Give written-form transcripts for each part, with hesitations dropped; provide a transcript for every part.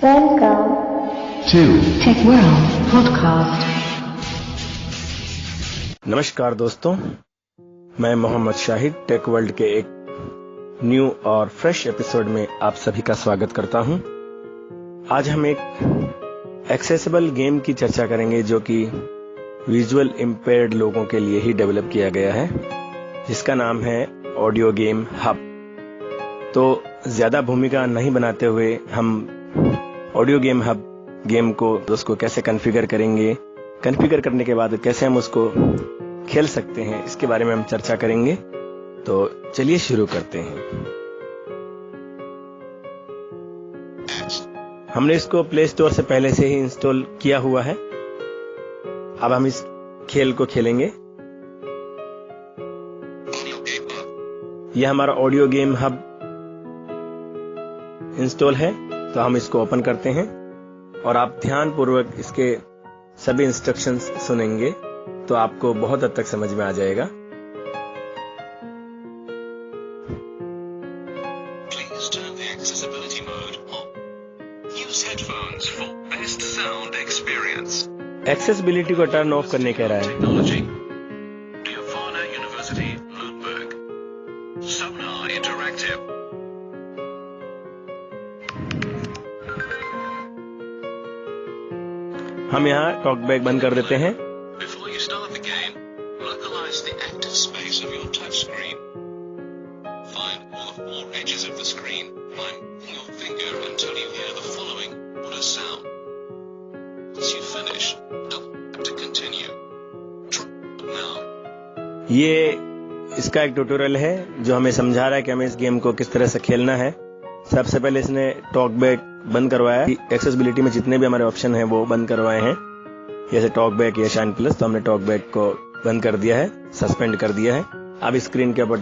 Welcome to Tech World Podcast। नमस्कार दोस्तों, मैं मोहम्मद शाहिद टेक वर्ल्ड के एक न्यू और फ्रेश एपिसोड में आप सभी का स्वागत करता हूं। आज हम एक एक्सेसिबल गेम की चर्चा करेंगे जो कि विजुअल इंपेयर्ड लोगों के लिए ही डेवलप किया गया है, जिसका नाम है ऑडियो गेम हब। तो ज्यादा भूमिका नहीं बनाते हुए हम ऑडियो गेम हब गेम को उसको कैसे कॉन्फ़िगर करेंगे, कॉन्फ़िगर करने के बाद कैसे हम उसको खेल सकते हैं, इसके बारे में हम चर्चा करेंगे। तो चलिए शुरू करते हैं। हमने इसको प्ले स्टोर से पहले से ही इंस्टॉल किया हुआ है। अब हम इस खेल को खेलेंगे। यह हमारा ऑडियो गेम हब इंस्टॉल है, तो हम इसको ओपन करते हैं और आप ध्यानपूर्वक इसके सभी इंस्ट्रक्शंस सुनेंगे तो आपको बहुत हद तक समझ में आ जाएगा। Please turn the accessibility mode on. Use headphones for best sound experience. Accessibility को टर्न ऑफ करने कह रहा है। Technology. Diaphana University, Lundberg. Sonar Interactive. हम यहाँ टॉकबैक बंद कर देते हैं। Before you start the game, localize the active space of your touch screen. Find all the four edges of the screen. Climb your finger until you hear the following order sound. Once you finish, tap to continue. Try now. ये इसका एक tutorial है जो हमें समझा रहा है कि हमें इस गेम को किस तरह से खेलना है। सबसे पहले इसने टॉकबैक बंद करवाया है। एक्सेसिबिलिटी में जितने भी हमारे ऑप्शन हैं वो बंद करवाए हैं, जैसे टॉकबैक या शाइन प्लस। तो हमने टॉकबैक को बंद कर दिया है, सस्पेंड कर दिया है। अब स्क्रीन के ऊपर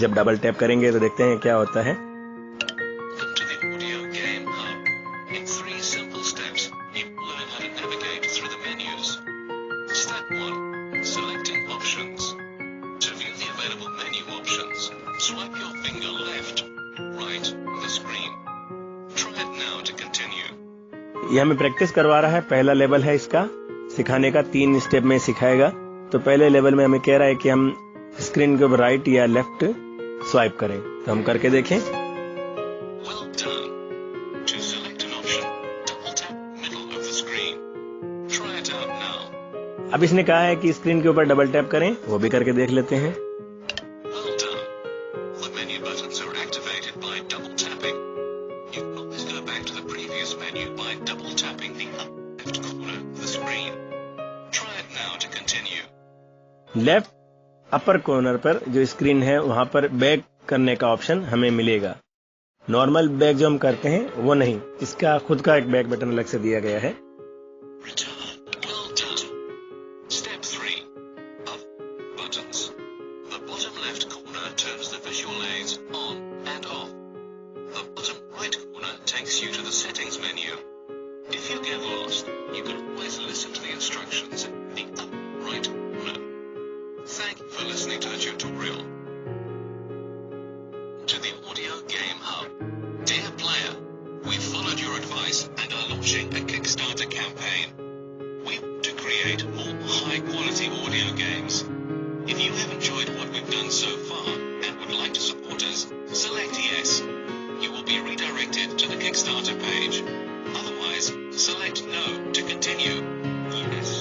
जब डबल टैप करेंगे तो देखते हैं क्या होता है। To the audio game hub. In 3 simple steps, you learn how to navigate through the menus. Step 1. Selecting options. To view the available menu options, swipe your finger left, right on the screen. Try it now to continue. ये हमें practice करवा रहा है। पहला level है इसका सिखाने का, 3 स्टेप में सिखाएगा। तो पहले लेवल में हमें कह रहा है कि हम स्क्रीन के ऊपर राइट या लेफ्ट स्वाइप करें। तो हम करके देखें। Well done. To select an option, double tap middle of the screen. Try it out now. अब इसने कहा है कि स्क्रीन के ऊपर डबल टैप करें, वो भी करके देख लेते हैं। Well done. The menu buttons are activated by double tapping. You can always go back to the previous menu by double tapping the left corner of the screen. Try it now to continue. Left upper corner पर जो screen है वहां पर back करने का option हमें मिलेगा। Normal back जो हम करते हैं वो नहीं, इसका खुद का एक बैक बटन अलग से दिया गया है। Return. Well done. Step 3. Up buttons. The bottom left corner turns the visual aids on and off. The bottom right corner takes you to the settings menu. If you get lost, you can always listen to the instructions in the up right corner. Thank you for listening to the tutorial. To the audio game hub. Dear player, we followed your advice and are launching a Kickstarter campaign. We want to create more high quality audio games. If you have enjoyed what we've done so far and would like to support us, select yes. You will be redirected to the Kickstarter page. Otherwise, select no to continue. Yes.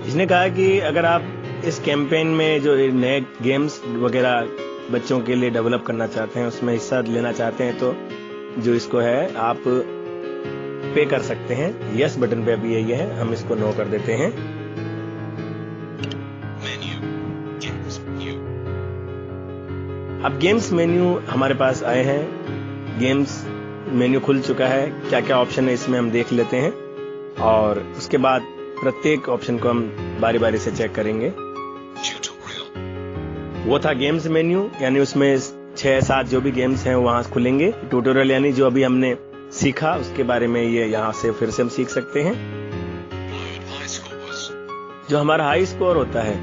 इसने कहा कि अगर आप इस campaign में जो नए games वगैरह बच्चों के लिए डेवलप करना चाहते हैं, उसमें हिस्सा लेना चाहते हैं, तो जो इसको है आप पे कर सकते हैं। यस बटन पे अभी यही है, हम इसको नो कर देते हैं। Menu. Games menu. अब गेम्स मेन्यू हमारे पास आए हैं। गेम्स मेन्यू खुल चुका है। क्या क्या ऑप्शन है इसमें हम देख लेते हैं और उसके बाद प्रत्येक ऑप्शन को हम बारी बारी से चेक करेंगे। Tutorial. वो था गेम्स मेन्यू, यानी उसमें 6-7 जो भी गेम्स हैं वहां खुलेंगे। ट्यूटोरियल यानी जो अभी हमने सीखा उसके बारे में ये यहाँ से फिर से हम सीख सकते हैं। Load high scores. जो हमारा हाई स्कोर होता है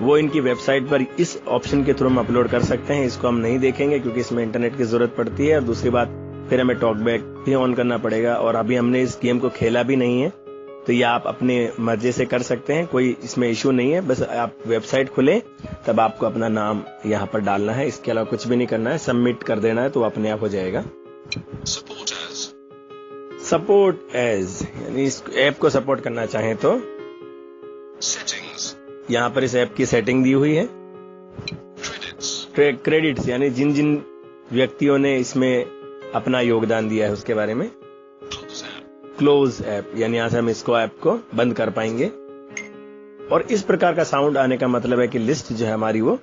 वो इनकी वेबसाइट पर इस ऑप्शन के थ्रू हम अपलोड कर सकते हैं। इसको हम नहीं देखेंगे क्योंकि इसमें इंटरनेट की जरूरत पड़ती है। और दूसरी बात, फिर हमें टॉकबैक भी ऑन करना पड़ेगा। और अभी हमने इस गेम को खेला भी नहीं है, तो ये आप अपने मर्जी से कर सकते हैं, कोई इसमें इशू नहीं है। बस आप वेबसाइट खोलें, तब आपको अपना नाम यहाँ पर डालना है, इसके अलावा कुछ भी नहीं करना है, सबमिट कर देना है तो अपने आप हो जाएगा। सपोर्ट एज यानी इस ऐप को सपोर्ट करना चाहें तो यहाँ पर इस ऐप की सेटिंग दी हुई है। क्रेडिट्स यानी जिन जिन व्यक्तियों ने इसमें अपना योगदान दिया है उसके बारे में। क्लोज ऐप यानी यहां से हम इसको ऐप को बंद कर पाएंगे। और इस प्रकार का साउंड आने का मतलब है कि लिस्ट जो है हमारी वो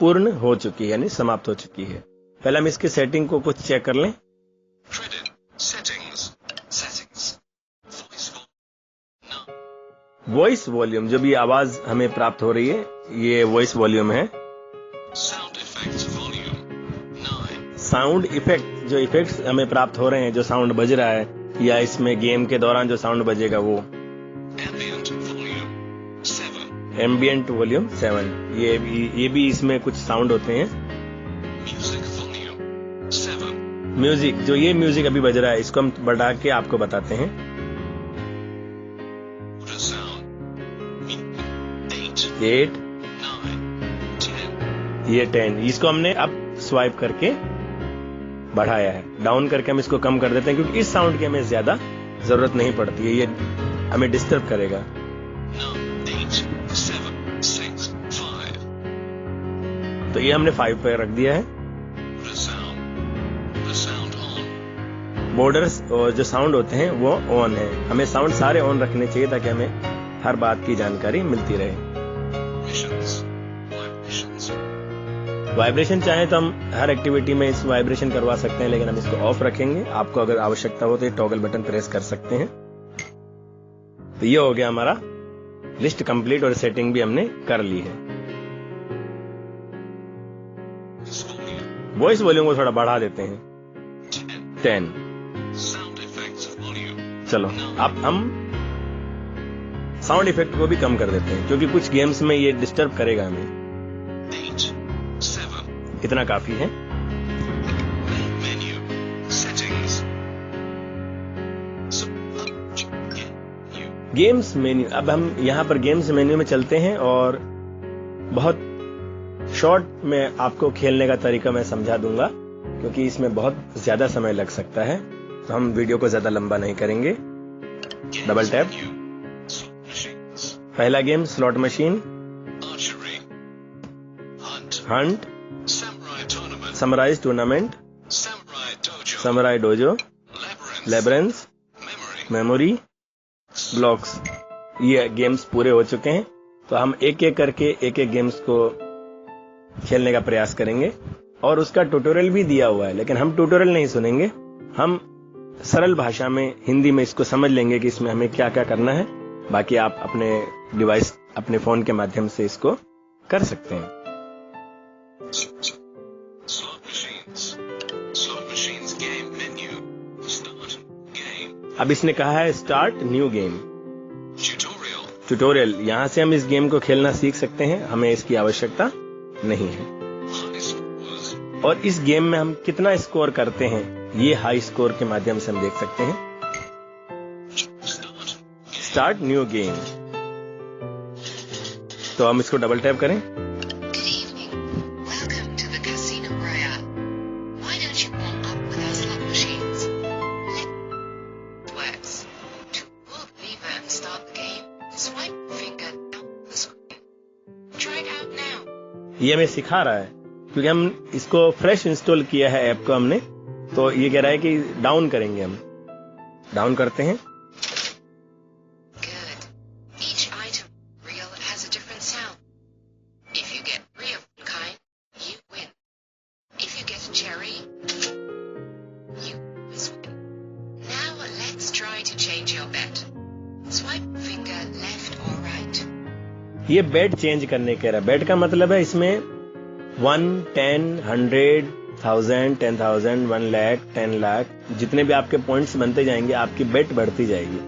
पूर्ण हो चुकी है, यानी समाप्त हो चुकी है। पहले हम इसकी सेटिंग को कुछ चेक कर लें। वॉइस वॉल्यूम, जो भी आवाज हमें प्राप्त हो रही है, ये वॉइस वॉल्यूम है। साउंड इफेक्ट, जो इफेक्ट्स हमें प्राप्त हो रहे हैं, जो साउंड बज रहा है या इसमें गेम के दौरान जो साउंड बजेगा वो। एम्बियंट वॉल्यूम 7, ये भी इसमें कुछ साउंड होते हैं। म्यूजिक, जो ये म्यूजिक अभी बज रहा है, इसको हम बढ़ा के आपको बताते हैं। 8, ये 10, इसको हमने अब स्वाइप करके बढ़ाया है। डाउन करके हम इसको कम कर देते हैं, क्योंकि इस साउंड की हमें ज्यादा जरूरत नहीं पड़ती है, ये हमें डिस्टर्ब करेगा। 8, 7, 6, 5। तो ये हमने 5 पे रख दिया है। बॉर्डर्स और जो साउंड होते हैं वो ऑन है। हमें साउंड सारे ऑन रखने चाहिए ताकि हमें हर बात की जानकारी मिलती रहे। वाइब्रेशन चाहे तो हम हर एक्टिविटी में इस वाइब्रेशन करवा सकते हैं, लेकिन हम इसको ऑफ रखेंगे। आपको अगर आवश्यकता हो तो ये टॉगल बटन प्रेस कर सकते हैं। तो ये हो गया हमारा लिस्ट कंप्लीट और सेटिंग भी हमने कर ली है। वॉइस वॉल्यूम को थोड़ा बढ़ा देते हैं 10। चलो अब हम साउंड इफेक्ट को भी कम कर देते हैं, क्योंकि कुछ गेम्स में ये डिस्टर्ब करेगा हमें। 8, 7। इतना काफी है। गेम्स मेन्यू, अब हम यहां पर गेम्स मेन्यू में चलते हैं और बहुत शॉर्ट में आपको खेलने का तरीका मैं समझा दूंगा, क्योंकि इसमें बहुत ज्यादा समय लग सकता है, तो हम वीडियो को ज्यादा लंबा नहीं करेंगे। Double tap. पहला गेम स्लॉट मशीन, हंट, समराइज टूर्नामेंट, समुराई डोजो, लेब्रेंस, मेमोरी, ब्लॉक्स। ये गेम्स पूरे हो चुके हैं, तो हम एक एक करके एक एक गेम्स को खेलने का प्रयास करेंगे। और उसका ट्यूटोरियल भी दिया हुआ है, लेकिन हम ट्यूटोरियल नहीं सुनेंगे, हम सरल भाषा में हिंदी में इसको समझ लेंगे कि इसमें हमें क्या क्या करना है। बाकी आप अपने डिवाइस, अपने फोन के माध्यम से इसको कर सकते हैं। अब इसने कहा है स्टार्ट न्यू गेम ट्यूटोरियल। यहां से हम इस गेम को खेलना सीख सकते हैं, हमें इसकी आवश्यकता नहीं है। और इस गेम में हम कितना स्कोर करते हैं, ये हाई स्कोर के माध्यम से हम देख सकते हैं। स्टार्ट न्यू गेम, तो हम इसको डबल टैप करें। ये हमें सिखा रहा है, क्योंकि हम इसको फ्रेश इंस्टॉल किया है ऐप को हमने, तो ये कह रहा है कि डाउन करेंगे। हम डाउन करते हैं। ये बेट चेंज करने कह रहा है। बेट का मतलब है इसमें 1, 10, 100, 1000, 10,000, 1 लाख, 10 लाख, जितने भी आपके पॉइंट्स बनते जाएंगे आपकी बेट बढ़ती जाएगी।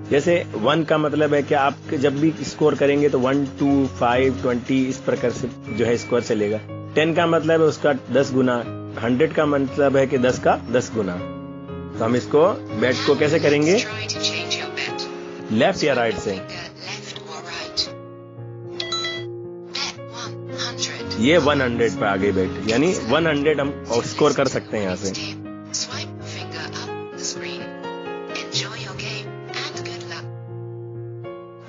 जैसे 1 का मतलब है कि आप जब भी स्कोर करेंगे तो 1, 2, 5, 20 इस प्रकार से जो है स्कोर चलेगा। 10 का मतलब है उसका 10 गुना, 100 का मतलब है कि 10 का 10 गुना, तो हम इसको बेट को कैसे करेंगे, Try to change your bet. Left या राइट से। Left or right. Bet 100. ये 100 पे आ गई बेट, यानी 100 हम स्कोर कर सकते हैं यहाँ से। Swipe finger up the screen. Enjoy your game and good luck.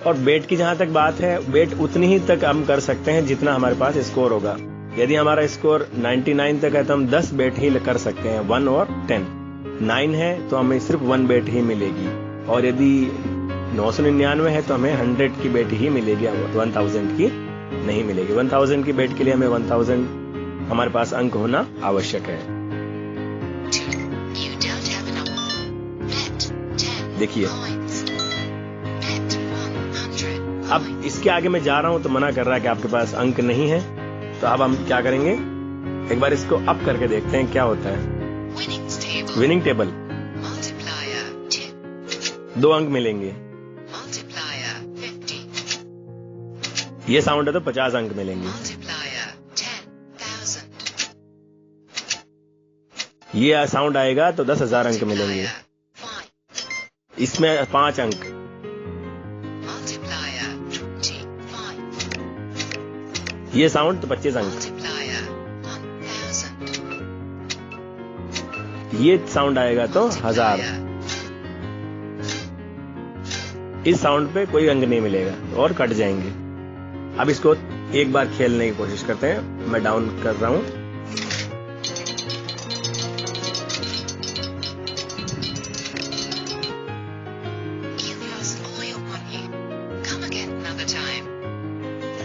और बेट की जहां तक बात है, बेट उतनी ही तक हम कर सकते हैं जितना हमारे पास स्कोर होगा। यदि हमारा स्कोर 99 तक है तो हम 10 बेट ही कर सकते हैं, 1 और 10। 9 है तो हमें सिर्फ 1 बेट ही मिलेगी, और यदि 999 है तो हमें 100 की बेट ही मिलेगी, 1000 की नहीं मिलेगी। 1000 की बेट के लिए हमें 1000 हमारे पास अंक होना आवश्यक है। You don't have enough. Bet 10 देखिए coins. Bet 100. अब इसके आगे मैं जा रहा हूं तो मना कर रहा है कि आपके पास अंक नहीं है। तो अब हम क्या करेंगे, एक बार इसको अप करके देखते हैं क्या होता है। Winnings table. Winning table, Multiplier 10. 2 अंक मिलेंगे। Multiplier 50. ये साउंड है तो 50 अंक मिलेंगे। Multiplier 10,000. ये साउंड आएगा तो 10,000 अंक मिलेंगे। Multiplier 5. इसमें 5 अंक। Multiplier 25. ये साउंड तो 25 अंक। Multiplier 1000. ये साउंड आएगा तो 1000। इस साउंड पे कोई अंक नहीं मिलेगा और कट जाएंगे। अब इसको एक बार खेलने की कोशिश करते हैं। मैं डाउन कर रहा हूं। You lost all your money. Come again another time.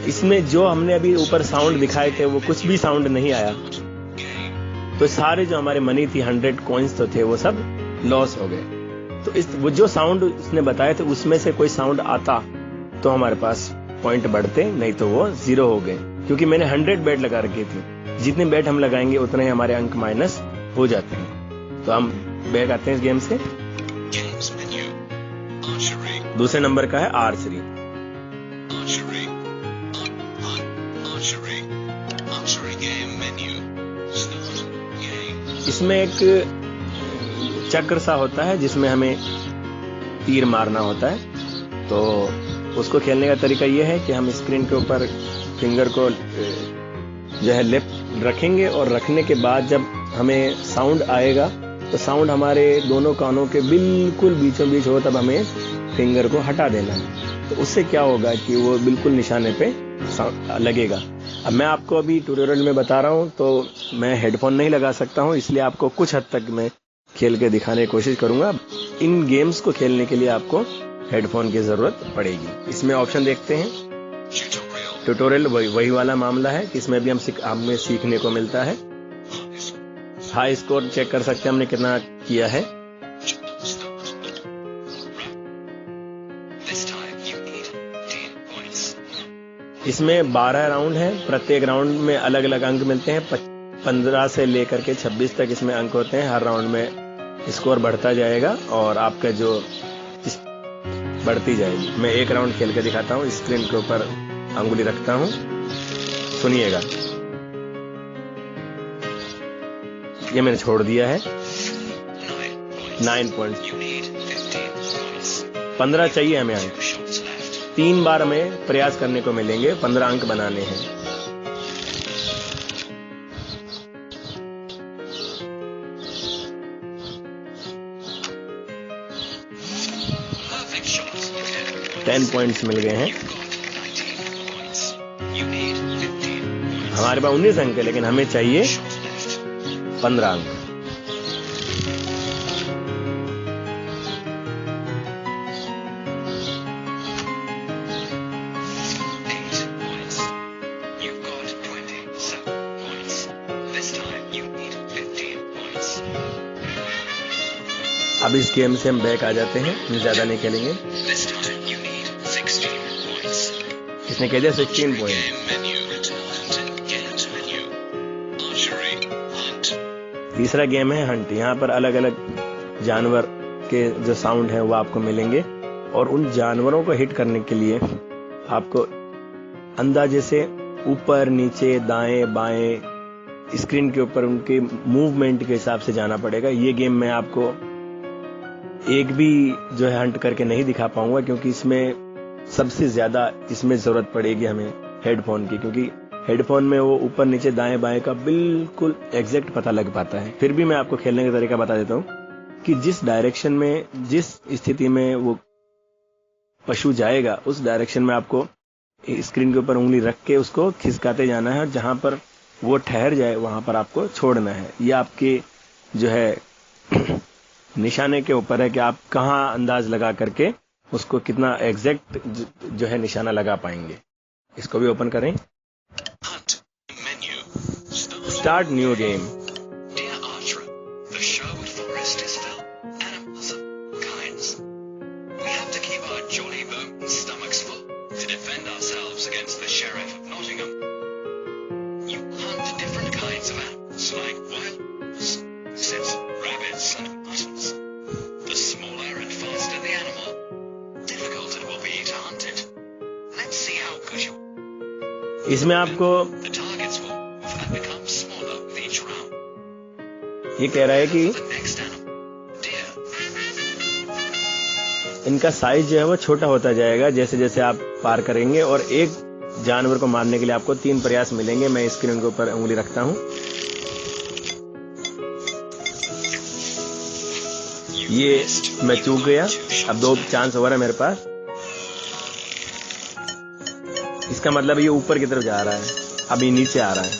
इसमें जो हमने अभी ऊपर साउंड दिखाए थे वो कुछ भी साउंड नहीं आया, तो सारे जो हमारे मनी थी 100 कॉइन्स तो थे वो सब लॉस हो गए। तो वो जो साउंड उसने बताए थे उसमें से कोई साउंड आता तो हमारे पास पॉइंट बढ़ते, नहीं तो वो 0 हो गए, क्योंकि मैंने 100 बेट लगा रखी थी। जितने बेट हम लगाएंगे उतने ही हमारे अंक माइनस हो जाते हैं। तो हम बैक आते हैं इस गेम से। Games menu. Archery. दूसरे नंबर का है archery. Archery. Archery. Archery game menu. Start game. इसमें एक चक्र सा होता है जिसमें हमें तीर मारना होता है। तो उसको खेलने का तरीका यह है कि हम स्क्रीन के ऊपर फिंगर को जो है लेफ्ट रखेंगे, और रखने के बाद जब हमें साउंड आएगा तो साउंड हमारे दोनों कानों के बिल्कुल बीचों बीच हो, तब हमें फिंगर को हटा देना है। तो उससे क्या होगा कि वो बिल्कुल निशाने पे लगेगा। अब मैं आपको अभी ट्यूटोरियल में बता रहा हूं तो मैं हेडफोन नहीं लगा सकता हूं, इसलिए आपको कुछ हद तक मैं खेल के दिखाने की कोशिश करूंगा। इन गेम्स को खेलने के लिए आपको हेडफोन की जरूरत पड़ेगी। इसमें ऑप्शन देखते हैं। Tutorial. ट्यूटोरियल वही वाला मामला है कि इसमें भी हमें सीखने को मिलता है। हाई स्कोर चेक कर सकते हैं हमने कितना किया है। Start. This time you need 10 points. इसमें 12 राउंड है, प्रत्येक राउंड में अलग अलग अंक मिलते हैं। 15 से लेकर के 26 तक इसमें अंक होते हैं। हर राउंड में स्कोर बढ़ता जाएगा और आपका जो बढ़ती जाएगी। मैं एक राउंड खेल के दिखाता हूँ। स्क्रीन के ऊपर अंगुली रखता हूँ, सुनिएगा। ये मैंने छोड़ दिया है। 9 पॉइंट्स। You need 15 points. 15 चाहिए हमें अंक। 2 shots left. 3 बार हमें प्रयास करने को मिलेंगे, 15 अंक बनाने हैं। Perfect shot. 10 पॉइंट्स मिल गए हैं। You've got 19 points. You need 15 points. हमारे पास 19 अंक है, लेकिन हमें चाहिए Shot left. 15 अंक। You've got 27 points. This time you need 15 points. अब इस गेम से हम बैक आ जाते हैं, हम ज्यादा नहीं खेलेंगे। This time you need 16 points. इसने कह दिया 16 point. Game menu. Return to games menu. Archery. Hunt. तीसरा गेम है हंट। यहाँ पर अलग अलग जानवर के जो साउंड है वो आपको मिलेंगे, और उन जानवरों को हिट करने के लिए आपको अंदाजे से ऊपर नीचे दाएं बाएं स्क्रीन के ऊपर उनके मूवमेंट के हिसाब से जाना पड़ेगा। ये गेम मैं आपको एक भी जो है हंट करके नहीं दिखा पाऊंगा, क्योंकि इसमें सबसे ज्यादा इसमें जरूरत पड़ेगी हमें हेडफोन की, क्योंकि हेडफोन में वो ऊपर नीचे दाएं बाएं का बिल्कुल एग्जैक्ट पता लग पाता है। फिर भी मैं आपको खेलने का तरीका बता देता हूँ कि जिस डायरेक्शन में, जिस स्थिति में वो पशु जाएगा उस डायरेक्शन में आपको स्क्रीन के ऊपर उंगली रख के उसको खिसकाते जाना है, और जहां पर वो ठहर जाए वहां पर आपको छोड़ना है। ये आपके जो है निशाने के ऊपर है कि आप कहां अंदाज लगा करके उसको कितना एग्जैक्ट जो है निशाना लगा पाएंगे। इसको भी ओपन करें। Hunt menu. Start new game. Dear Archer, the Sherwood Forest is full of animals of kinds. We have to keep our jolly bones stomachs full to defend ourselves against the Sheriff of Nottingham. You hunt different kinds of animals like wild boars, zebras, rabbits, and muttons. The smaller and faster the animal, difficult it will be to hunt it. Let's see how good you are. इसमें आपको The targets will move and become smaller with each round. ये कह रहा है कि The next animal, deer. इनका size जो है वो छोटा होता जाएगा जैसे जैसे आप पार करेंगे, और एक जानवर को मारने के लिए आपको 3 प्रयास मिलेंगे। मैं स्क्रीन के ऊपर उंगली रखता हूं। ये मैं चूक गया। अब 2 चांस ओवर है मेरे पास। इसका मतलब ये ऊपर की तरफ जा रहा है, अब ये नीचे आ रहा है।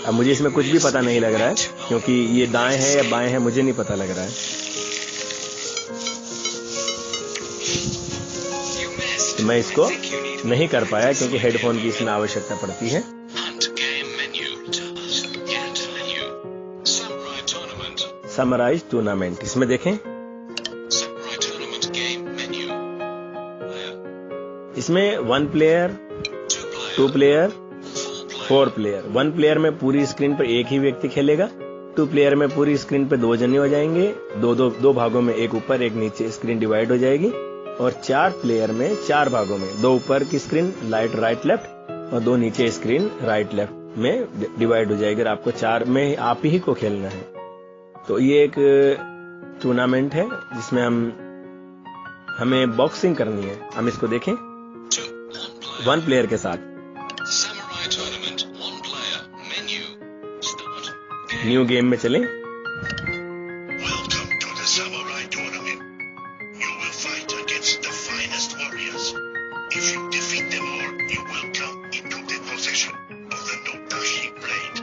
अब मुझे इसमें कुछ भी पता नहीं लग रहा है, क्योंकि ये दाएं है या बाएं है मुझे नहीं पता लग रहा है। You missed. तो मैं इसको I think you need नहीं कर पाया, क्योंकि हेडफोन की इसमें आवश्यकता पड़ती है। Hunt game menu. Get menu. Samurai tournament. Samurai tournament, इसमें देखें। Samurai tournament game menu. Player. इसमें 1 प्लेयर, 2 प्लेयर, 4 प्लेयर। 1 प्लेयर में पूरी स्क्रीन पर एक ही व्यक्ति खेलेगा। 2 प्लेयर में पूरी स्क्रीन पर 2 जने हो जाएंगे। दो भागों में, एक ऊपर एक नीचे स्क्रीन डिवाइड हो जाएगी। और 4 प्लेयर में 4 भागों में, 2 ऊपर की स्क्रीन राइट लेफ्ट और 2 नीचे स्क्रीन राइट लेफ्ट में डिवाइड हो जाएगी। और आपको 4 में आप ही को खेलना है। तो ये एक टूर्नामेंट है जिसमें हमें बॉक्सिंग करनी है। हम इसको देखें 1 प्लेयर के साथ। Samurai tournament. 1 player. Menu. Start. New game में चलें। Welcome to the Samurai tournament. You will fight against the finest warriors. If you defeat them all, you will come into the possession of the Nodashi blade,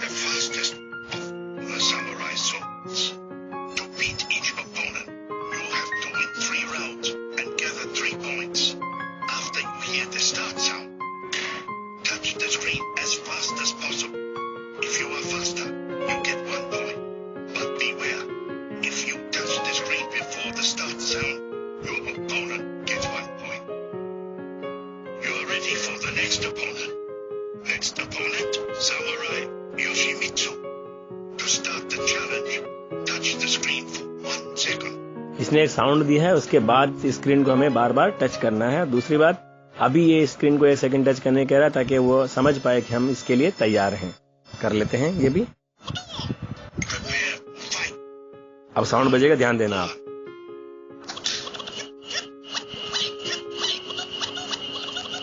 the fastest of the samurai swords. To beat each opponent, you have to win 3 rounds and gather 3 points. After you hear the start sound, touch the screen as fast as possible. If you are faster, you get 1 point. But beware, if you touch the screen before the start sound, your opponent gets 1 point. You are ready for the next opponent. Next opponent, Samurai Yoshimitsu. To start the challenge, touch the screen for 1 second. इसने एक sound दिया है, उसके बाद screen को हमें बार बार touch करना है। दूसरी बात, अभी ये स्क्रीन को 1 सेकंड टच करने कह रहा है ताकि वो समझ पाए कि हम इसके लिए तैयार हैं। कर लेते हैं ये भी। Prepare, fight. अब साउंड बजेगा, ध्यान देना आप।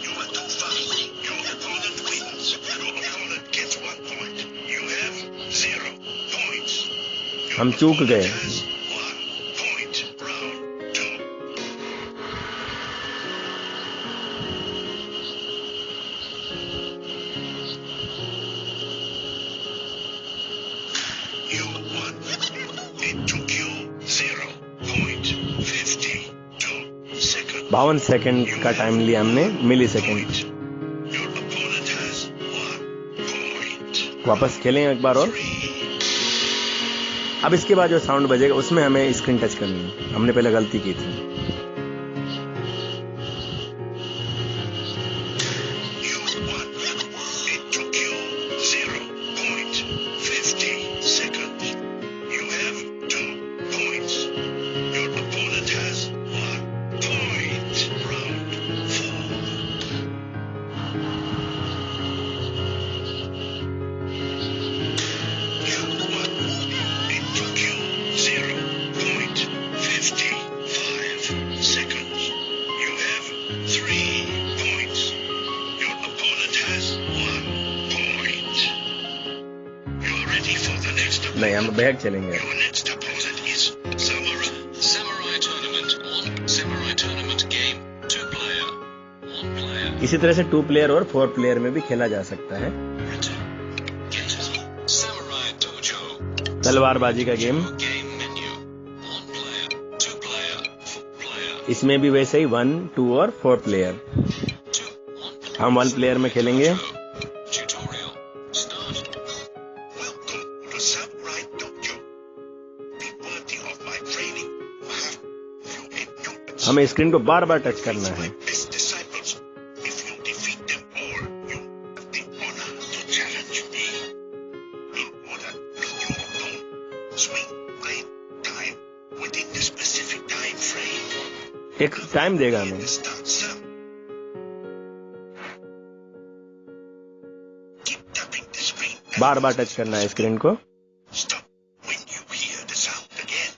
You are too fast. Your opponent wins. Your opponent gets 1 point. You have 0 points. Your हम चूक गए। opponent has 1 point. Round 2. You won. It took you 0.52 seconds. 52 second का टाइम लिया हमने, मिली second. Your opponent has 1 point. वापस खेलें एक बार और। अब इसके बाद जो साउंड बजेगा उसमें हमें स्क्रीन टच करनी है। हमने पहले गलती की थी। You won. It took you 0.50 seconds. You have 2 points. Your opponent has 1 point. Round 4. You won. It took you 0.50 ready for the next opponent. नहीं, हम बैक चलेंगे। Your next opponent is Samurai. Samurai tournament 1. Samurai tournament game 2 player. 1 player. इसी तरह से 2 player और 4 player में भी खेला जा सकता है। Get Samurai Dojo. तलवारबाजी का game. Game menu 1 player, 2 player, 4 player. इसमें भी वैसे ही 1, 2 और 4 प्लेयर। 2 1 हम 1 प्लेयर में खेलेंगे। Tutorial start. Welcome to Samurai Dojo. Be worthy of my training. I have few endurance. हमें स्क्रीन को बार बार टच करना है। My best disciples. If you defeat them all, you have the honor to challenge me. In order to your opponent, swing blade time within the specific time frame. एक time देगा हमें। Start sir. Keep tapping the screen. Bar bar touch करना है screen को। Stop when you hear the sound again.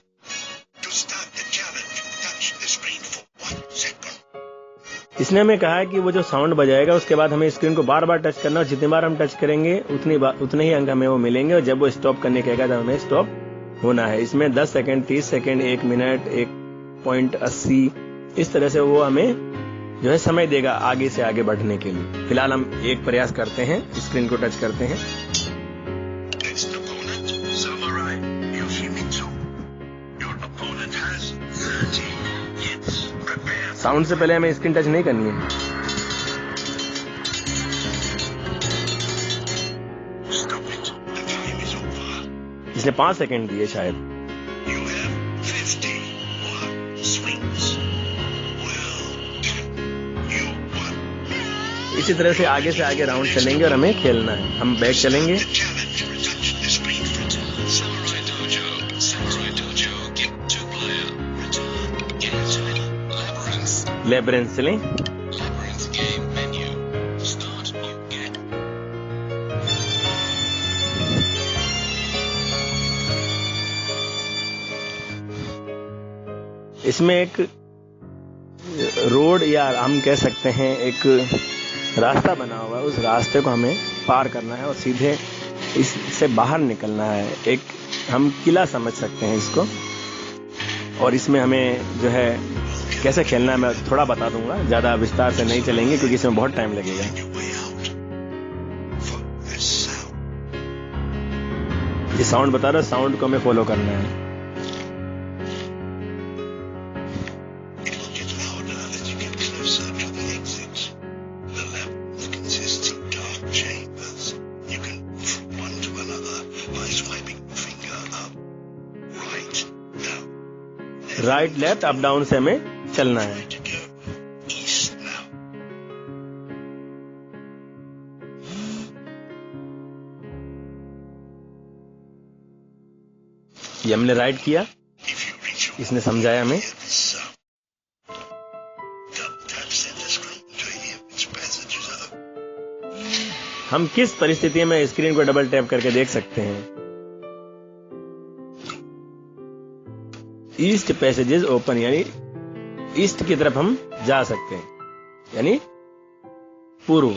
To start the challenge, touch the screen for 1 second. इसने हमें कहा है कि वो जो साउंड बजाएगा उसके बाद हमें स्क्रीन को बार बार टच करना, और जितनी बार हम टच करेंगे उतने ही अंक हमें वो मिलेंगे, और जब वो स्टॉप करने कहेगा तो हमें स्टॉप होना है। इसमें 10 सेकंड, 30 सेकंड, 1 मिनट, 1.80 इस तरह से वो हमें जो है समय देगा आगे से आगे बढ़ने के लिए। फिलहाल हम एक प्रयास करते हैं, स्क्रीन को टच करते हैं। Next opponent, Samurai Yoshimitsu. Your opponent has 30 hits. Prepare. Sound से पहले हमें स्क्रीन टच नहीं करनी है। Stop it. The time is over. इसने 5 सेकंड दिए शायद। You have 51 swings. Well, you won. इसी तरह से आगे राउंड चलेंगे और हमें खेलना है। हम बैक चलेंगे। The challenge. Touch the screen. Return. Samurai Dojo. Samurai Dojo. Get 2 player. Return. Get Labyrinth. Labyrinth चलें। Labyrinth game menu. Start new game. इसमें एक रोड या हम कह सकते हैं एक रास्ता बना हुआ है, उस रास्ते को हमें पार करना है और सीधे इससे बाहर निकलना है। एक हम किला समझ सकते हैं इसको, और इसमें हमें जो है कैसे खेलना है मैं थोड़ा बता दूंगा, ज्यादा विस्तार से नहीं चलेंगे क्योंकि इसमें बहुत टाइम लगेगा। Your way out. For this sound. ये साउंड बता रहा है, साउंड को हमें फॉलो करना है। It will get louder as you get closer to the exit. The labyrinth consists of dark chambers. You can move from one to another by swiping your finger up, right, down, right left up down से हमें चलना है। to go east now. ये हमने right किया, If you reach your इसने समझाया हमें। hear this sound, double tap center screen to hear which passages are. हम किस परिस्थिति में स्क्रीन को डबल टैप करके देख सकते हैं। ईस्ट पैसेजेस ओपन, यानी ईस्ट की तरफ हम जा सकते हैं, यानी पूर्व।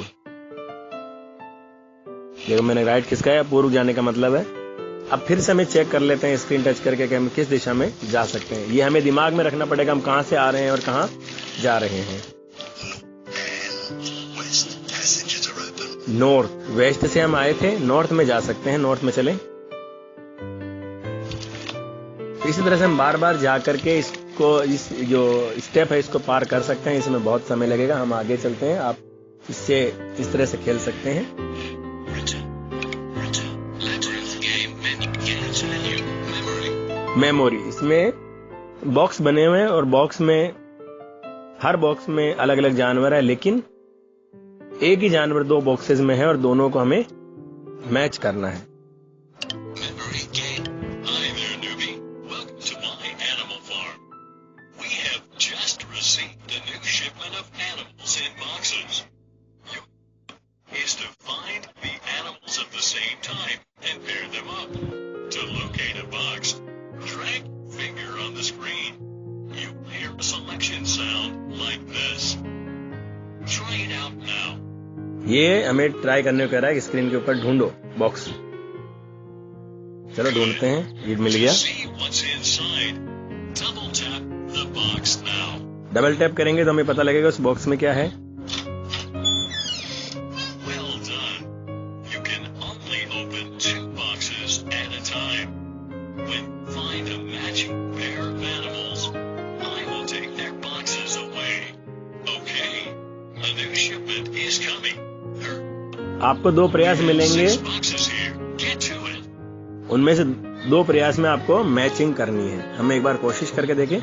देखो मैंने राइट किसका है, पूर्व जाने का मतलब है। अब फिर से हमें चेक कर लेते हैं स्क्रीन टच करके कि हम किस दिशा में जा सकते हैं। ये हमें दिमाग में रखना पड़ेगा, हम कहां से आ रहे हैं और कहां जा रहे हैं। And west passages are open. North, west से हम आए थे, नॉर्थ में जा सकते हैं, नॉर्थ में चलें। इसी तरह से हम बार बार जा करके इसको, इस जो स्टेप है इसको पार कर सकते हैं। इसमें बहुत समय लगेगा, हम आगे चलते हैं। आप इससे इस तरह से खेल सकते हैं। Labyrinth game menu. Memory. Memory, इसमें बॉक्स बने हुए हैं और बॉक्स में, हर बॉक्स में अलग अलग जानवर है, लेकिन एक ही जानवर 2 बॉक्सेस में है और दोनों को हमें मैच करना है। Memory game. Hi there, newbie. Welcome to my animal farm. We have just received a new shipment of animals in boxes. Your job is to find the animals of the same type and pair them up. To locate a box, drag your finger on the screen. You hear a selection sound like this. Try it out now. ये हमें try करने को कह रहा है कि screen के ऊपर ढूंढो बॉक्स। चलो ढूंढते हैं, ये मिल गया। See what's inside. Double tap the box now. Double tap करेंगे तो हमें पता लगेगा उस बॉक्स में क्या है। Well done. You can only open 2 boxes at a time. When find a matching pair of animals, I will take their boxes away. Okay. A new shipment is coming. आपको 2 प्रयास मिलेंगे, 6 boxes here. Get to it. उनमें से 2 प्रयास में आपको matching करनी है। हम एक बार कोशिश करके देखें।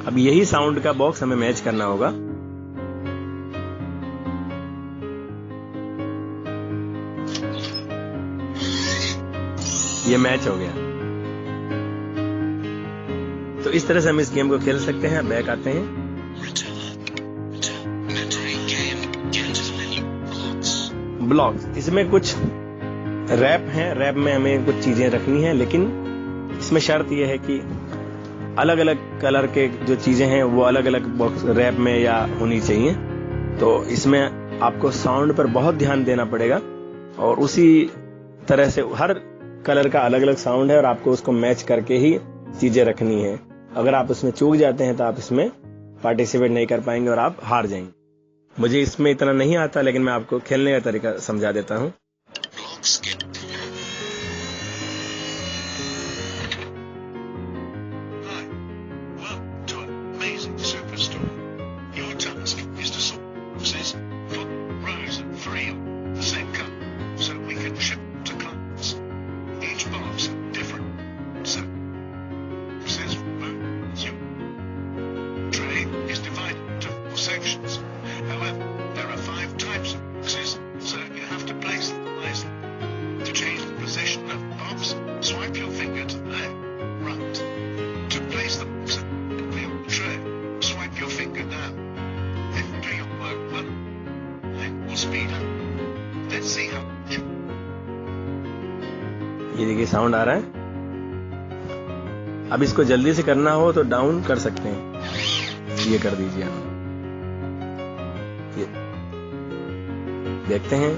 अब यही साउंड का बॉक्स हमें मैच करना होगा। ये मैच हो गया। तो इस तरह से हम इस गेम को खेल सकते हैं। बैक आते हैं। ब्लॉक्स, इसमें कुछ रैप हैं। रैप में हमें कुछ चीजें रखनी है, लेकिन इसमें शर्त यह है कि अलग अलग कलर के जो चीजें हैं वो अलग अलग बॉक्स रैप में या होनी चाहिए। तो इसमें आपको साउंड पर बहुत ध्यान देना पड़ेगा और उसी तरह से हर कलर का अलग अलग साउंड है और आपको उसको मैच करके ही चीजें रखनी है। अगर आप उसमें चूक जाते हैं तो आप इसमें पार्टिसिपेट नहीं कर पाएंगे और आप हार जाएंगे। मुझे इसमें इतना नहीं आता, लेकिन मैं आपको खेलने का तरीका समझा देता हूं। ये देखिए साउंड आ रहा है। अब इसको जल्दी से करना हो तो डाउन कर सकते हैं। ये कर दीजिए आप। ये देखते हैं,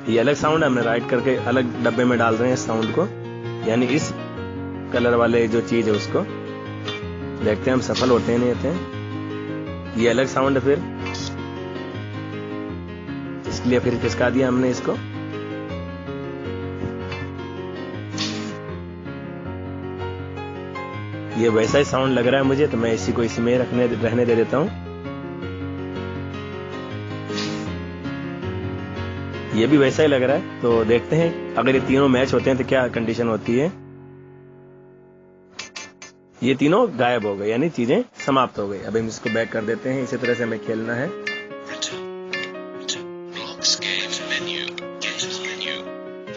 ये अलग साउंड है। हमने राइट करके अलग डब्बे में डाल रहे हैं साउंड को, यानी इस कलर वाले जो चीज है उसको। देखते हैं हम सफल होते हैं नहीं होते हैं। ये अलग साउंड है। फिर इसलिए फिर खिसका दिया हमने इसको। ये वैसा ही साउंड लग रहा है मुझे, तो मैं इसी को इसमें रहने दे देता हूं। ये भी वैसा ही लग रहा है। तो देखते हैं अगर ये तीनों मैच होते हैं तो क्या कंडीशन होती है। ये तीनों गायब हो गए, यानी चीजें समाप्त हो गई। अब हम इसको बैक कर देते हैं। इसी तरह से हमें खेलना है।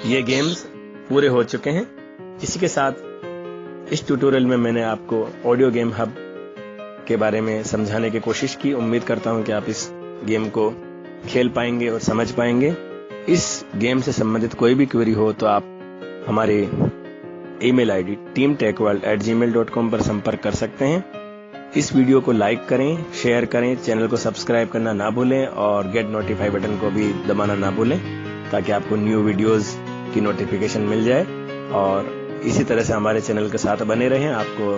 ये गेम्स पूरे हो चुके हैं। इसी के साथ इस ट्यूटोरियल में मैंने आपको ऑडियो गेम हब के बारे में समझाने की कोशिश की। उम्मीद करता हूं कि आप इस गेम को खेल पाएंगे और समझ पाएंगे। इस गेम से संबंधित कोई भी क्वेरी हो तो आप हमारे ईमेल आईडी teamtechworld@gmail.com पर संपर्क कर सकते हैं। इस वीडियो को लाइक करें, शेयर करें, चैनल को सब्सक्राइब करना ना भूलें और गेट नोटिफाई बटन को भी दबाना ना भूलें, ताकि आपको न्यू वीडियोस की नोटिफिकेशन मिल जाए। और इसी तरह से हमारे चैनल के साथ बने रहें। आपको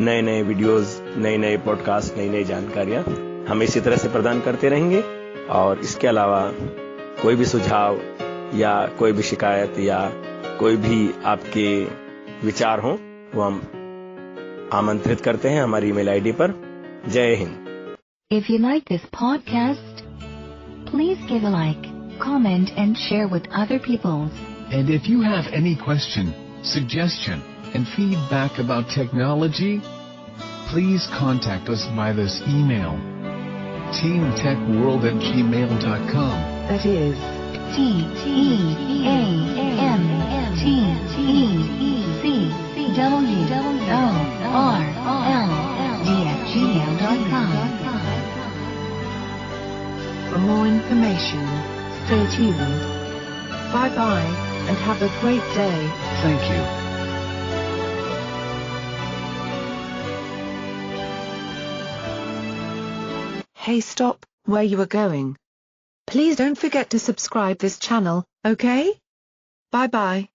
नए नए वीडियोस, नए नए पॉडकास्ट, नई नई जानकारियां हम इसी तरह से प्रदान करते रहेंगे। और इसके अलावा कोई भी सुझाव या कोई भी शिकायत या कोई भी आपके विचार हो वो हम आमंत्रित करते हैं हमारी ईमेल आईडी पर। जय Hind. If you like this podcast, please give a like, comment and share with other people. And if you have any question, suggestion, and feedback about technology, please contact us by this email: teamtechworld@gmail.com. That is teamtechworld@gmail.com. For more information, stay tuned. Bye bye, and have a great day. Thank you. Hey, stop where you are going. Please don't forget to subscribe this channel, okay? Bye bye.